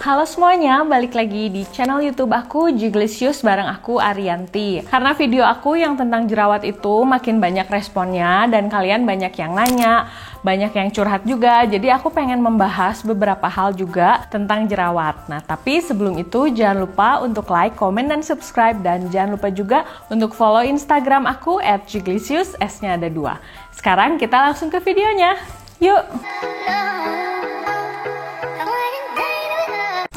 Halo semuanya, balik lagi di channel YouTube aku Jiglicious bareng aku Arianti. Karena video aku yang tentang jerawat itu makin banyak responnya dan kalian banyak yang nanya, banyak yang curhat juga. Jadi aku pengen membahas beberapa hal juga tentang jerawat. Nah, tapi sebelum itu jangan lupa untuk like, komen, dan subscribe. Dan jangan lupa juga untuk follow Instagram aku @jiglicious, S-nya ada 2. Sekarang kita langsung ke videonya. Yuk!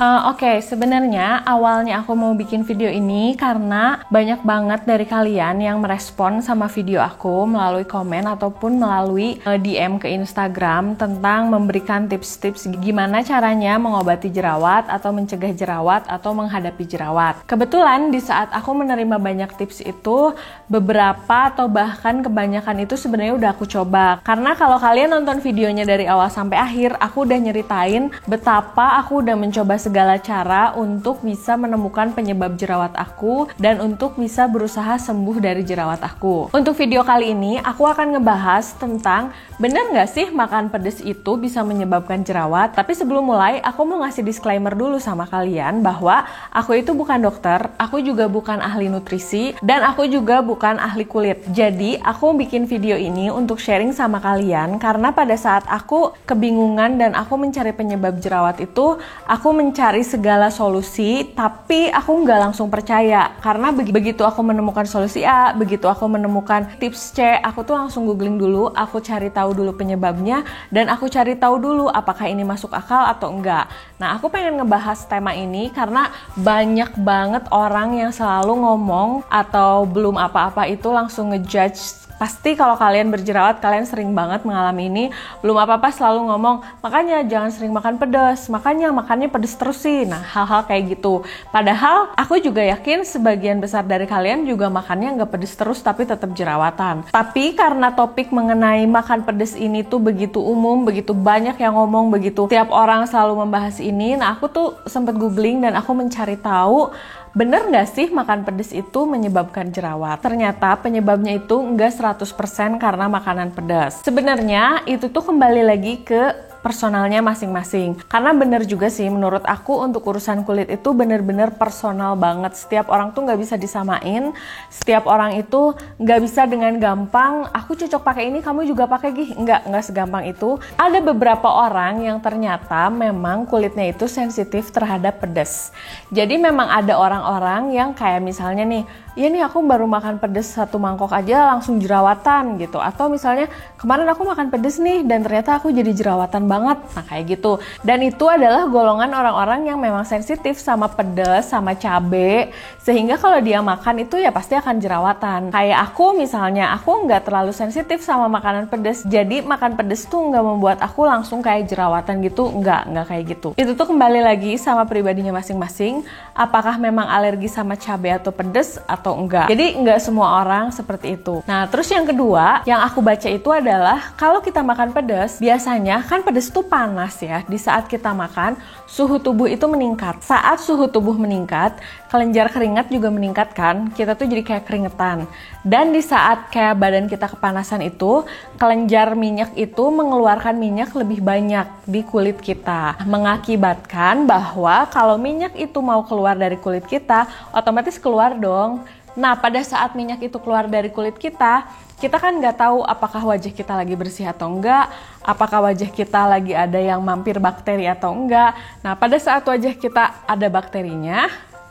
Oke, sebenarnya awalnya aku mau bikin video ini karena banyak banget dari kalian yang merespon sama video aku melalui komen ataupun melalui DM ke Instagram tentang memberikan tips-tips gimana caranya mengobati jerawat atau mencegah jerawat atau menghadapi jerawat. Kebetulan di saat aku menerima banyak tips itu, beberapa atau bahkan kebanyakan itu sebenarnya udah aku coba. Karena kalau kalian nonton videonya dari awal sampai akhir, aku udah nyeritain betapa aku udah mencoba segala cara untuk bisa menemukan penyebab jerawat aku dan untuk bisa berusaha sembuh dari jerawat aku. Untuk video kali ini aku akan ngebahas tentang bener nggak sih makan pedas itu bisa menyebabkan jerawat. Tapi sebelum mulai aku mau ngasih disclaimer dulu sama kalian bahwa aku itu bukan dokter, aku juga bukan ahli nutrisi, dan aku juga bukan ahli kulit. Jadi aku bikin video ini untuk sharing sama kalian karena pada saat aku kebingungan dan aku mencari penyebab jerawat itu, aku mencari segala solusi, tapi aku nggak langsung percaya. Karena begitu aku menemukan solusi A, begitu aku menemukan tips C, aku tuh langsung googling dulu, aku cari tahu dulu penyebabnya, dan aku cari tahu dulu apakah ini masuk akal atau enggak. Nah, aku pengen ngebahas tema ini karena banyak banget orang yang selalu ngomong atau belum apa-apa itu langsung ngejudge. Pasti kalau kalian berjerawat, kalian sering banget mengalami ini. Belum apa-apa selalu ngomong, makanya jangan sering makan pedas, makanya makannya pedas terus sih. Nah, hal-hal kayak gitu. Padahal aku juga yakin sebagian besar dari kalian juga makannya nggak pedas terus tapi tetap jerawatan. Tapi karena topik mengenai makan pedas ini tuh begitu umum, begitu banyak yang ngomong, begitu tiap orang selalu membahas ini. Nah, aku tuh sempet googling dan aku mencari tahu, bener nggak sih makan pedas itu menyebabkan jerawat? Ternyata penyebabnya itu nggak 100% karena makanan pedas. Sebenarnya itu tuh kembali lagi ke personalnya masing-masing. Karena bener juga sih menurut aku untuk urusan kulit itu bener-bener personal banget. Setiap orang tuh nggak bisa disamain. Setiap orang itu nggak bisa dengan gampang, aku cocok pakai ini, kamu juga pakai gih. Nggak segampang itu. Ada beberapa orang yang ternyata memang kulitnya itu sensitif terhadap pedas. Jadi memang ada orang-orang yang kayak misalnya nih, ya nih aku baru makan pedas 1 mangkok aja langsung jerawatan gitu. Atau misalnya kemarin aku makan pedas nih dan ternyata aku jadi jerawatan banget. Nah, kayak gitu. Dan itu adalah golongan orang-orang yang memang sensitif sama pedas, sama cabe, sehingga kalau dia makan itu ya pasti akan jerawatan. Kayak aku misalnya, aku nggak terlalu sensitif sama makanan pedas, jadi makan pedas tuh nggak membuat aku langsung kayak jerawatan gitu. Nggak kayak gitu. Itu tuh kembali lagi sama pribadinya masing-masing, apakah memang alergi sama cabe atau pedas atau enggak. Jadi nggak semua orang seperti itu. Nah, terus yang kedua yang aku baca itu adalah kalau kita makan pedas, biasanya kan pedas itu panas ya. Di saat kita makan, suhu tubuh itu meningkat. Saat suhu tubuh meningkat, kelenjar keringat juga meningkat kan. Kita tuh jadi kayak keringetan. Dan di saat kayak badan kita kepanasan itu, kelenjar minyak itu mengeluarkan minyak lebih banyak di kulit kita. Mengakibatkan bahwa kalau minyak itu mau keluar dari kulit kita, otomatis keluar dong. Nah, pada saat minyak itu keluar dari kulit kita kan nggak tahu apakah wajah kita lagi bersih atau enggak, apakah wajah kita lagi ada yang mampir bakteri atau enggak. Nah, pada saat wajah kita ada bakterinya,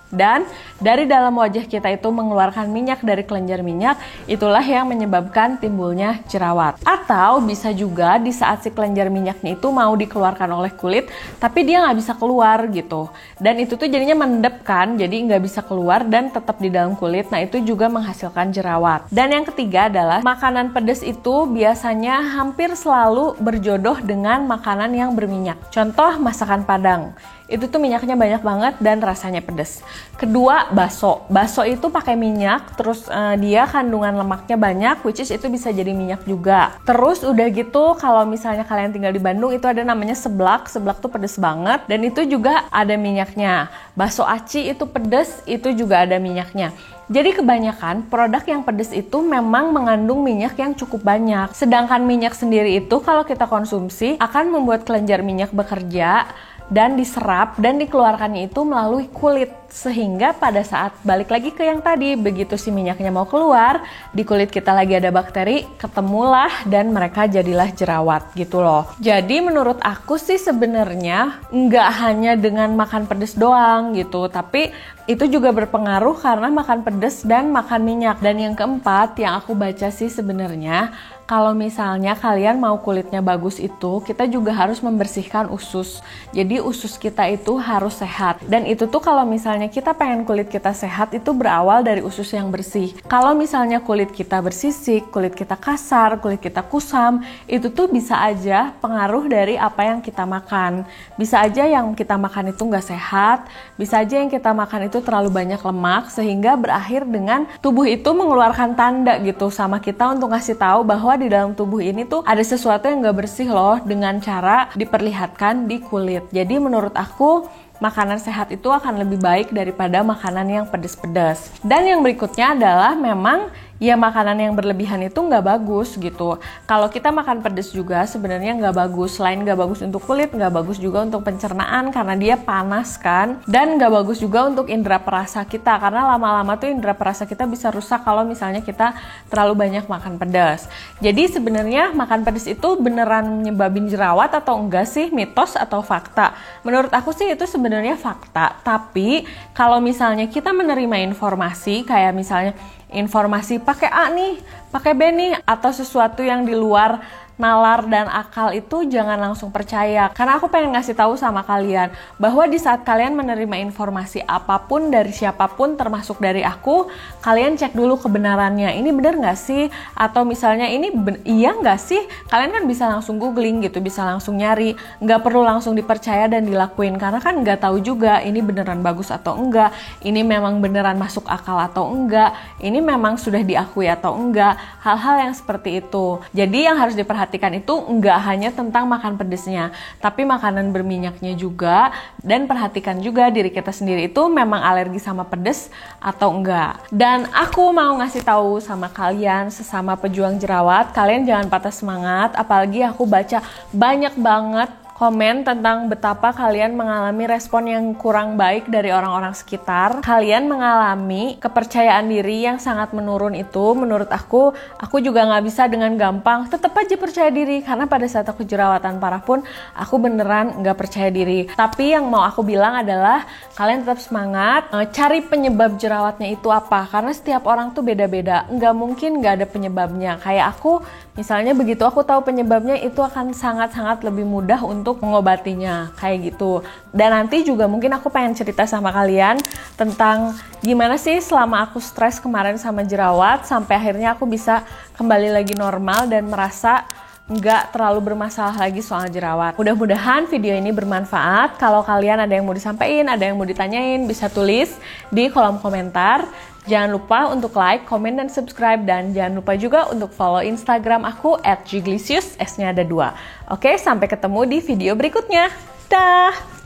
dan dari dalam wajah kita itu mengeluarkan minyak dari kelenjar minyak, itulah yang menyebabkan timbulnya jerawat. Atau bisa juga di saat si kelenjar minyaknya itu mau dikeluarkan oleh kulit, tapi dia nggak bisa keluar gitu. Dan itu tuh jadinya mendep kan, jadi nggak bisa keluar dan tetap di dalam kulit. Nah, itu juga menghasilkan jerawat. Dan yang ketiga adalah makanan pedas itu biasanya hampir selalu berjodoh dengan makanan yang berminyak. Contoh masakan Padang. Itu tuh minyaknya banyak banget dan rasanya pedas. Kedua, bakso. Bakso itu pakai minyak, terus dia kandungan lemaknya banyak, which is itu bisa jadi minyak juga. Terus udah gitu, kalau misalnya kalian tinggal di Bandung, itu ada namanya seblak. Seblak tuh pedas banget, dan itu juga ada minyaknya. Bakso aci itu pedas, itu juga ada minyaknya. Jadi kebanyakan produk yang pedas itu memang mengandung minyak yang cukup banyak. Sedangkan minyak sendiri itu kalau kita konsumsi akan membuat kelenjar minyak bekerja dan diserap dan dikeluarkannya itu melalui kulit, sehingga pada saat balik lagi ke yang tadi, begitu si minyaknya mau keluar, di kulit kita lagi ada bakteri, ketemulah dan mereka jadilah jerawat gitu loh. Jadi menurut aku sih sebenarnya nggak hanya dengan makan pedas doang gitu, tapi itu juga berpengaruh karena makan pedas dan makan minyak. Dan yang keempat yang aku baca sih sebenarnya, kalau misalnya kalian mau kulitnya bagus itu, kita juga harus membersihkan usus. Jadi usus kita itu harus sehat. Dan itu tuh kalau misalnya kita pengen kulit kita sehat, itu berawal dari usus yang bersih. Kalau misalnya kulit kita bersisik, kulit kita kasar, kulit kita kusam, itu tuh bisa aja pengaruh dari apa yang kita makan. Bisa aja yang kita makan itu nggak sehat, bisa aja yang kita makan itu terlalu banyak lemak, sehingga berakhir dengan tubuh itu mengeluarkan tanda gitu sama kita untuk ngasih tahu bahwa di dalam tubuh ini tuh ada sesuatu yang gak bersih loh, dengan cara diperlihatkan di kulit. Jadi menurut aku makanan sehat itu akan lebih baik daripada makanan yang pedas-pedas. Dan yang berikutnya adalah memang ya makanan yang berlebihan itu nggak bagus gitu. Kalau kita makan pedas juga sebenarnya nggak bagus. Selain nggak bagus untuk kulit, nggak bagus juga untuk pencernaan karena dia panas kan. Dan nggak bagus juga untuk indera perasa kita, karena lama-lama tuh indera perasa kita bisa rusak kalau misalnya kita terlalu banyak makan pedas. Jadi sebenarnya makan pedas itu beneran nyebabin jerawat atau enggak sih? Mitos atau fakta? Menurut aku sih itu sebenarnya fakta. Tapi kalau misalnya kita menerima informasi kayak misalnya informasi pakai A nih, pakai B nih, atau sesuatu yang di luar nalar dan akal, itu jangan langsung percaya. Karena aku pengen ngasih tahu sama kalian bahwa di saat kalian menerima informasi apapun dari siapapun, termasuk dari aku, kalian cek dulu kebenarannya. Ini bener nggak sih? Atau misalnya ini iya nggak sih? Kalian kan bisa langsung googling gitu, bisa langsung nyari. Nggak perlu langsung dipercaya dan dilakuin, karena kan nggak tahu juga ini beneran bagus atau enggak, ini memang beneran masuk akal atau enggak, ini memang sudah diakui atau enggak. Hal-hal yang seperti itu. Jadi yang harus diperhatikan itu nggak hanya tentang makan pedesnya, tapi makanan berminyaknya juga. Dan perhatikan juga diri kita sendiri itu memang alergi sama pedes atau enggak. Dan aku mau ngasih tahu sama kalian sesama pejuang jerawat, kalian jangan patah semangat. Apalagi aku baca banyak banget komen tentang betapa kalian mengalami respon yang kurang baik dari orang-orang sekitar. Kalian mengalami kepercayaan diri yang sangat menurun itu. Menurut aku juga nggak bisa dengan gampang tetap aja percaya diri. Karena pada saat aku jerawatan parah pun, aku beneran nggak percaya diri. Tapi yang mau aku bilang adalah, kalian tetap semangat, cari penyebab jerawatnya itu apa. Karena setiap orang tuh beda-beda. Nggak mungkin nggak ada penyebabnya. Kayak aku, misalnya begitu aku tahu penyebabnya, itu akan sangat-sangat lebih mudah untuk mengobatinya, kayak gitu. Dan nanti juga mungkin aku pengen cerita sama kalian tentang gimana sih selama aku stres kemarin sama jerawat, sampai akhirnya aku bisa kembali lagi normal dan merasa nggak terlalu bermasalah lagi soal jerawat. Mudah-mudahan video ini bermanfaat. Kalau kalian ada yang mau disampaikan, ada yang mau ditanyain, bisa tulis di kolom komentar. Jangan lupa untuk like, komen, dan subscribe. Dan jangan lupa juga untuk follow Instagram aku @jiglisius, S-nya ada 2. Oke, sampai ketemu di video berikutnya. Dah!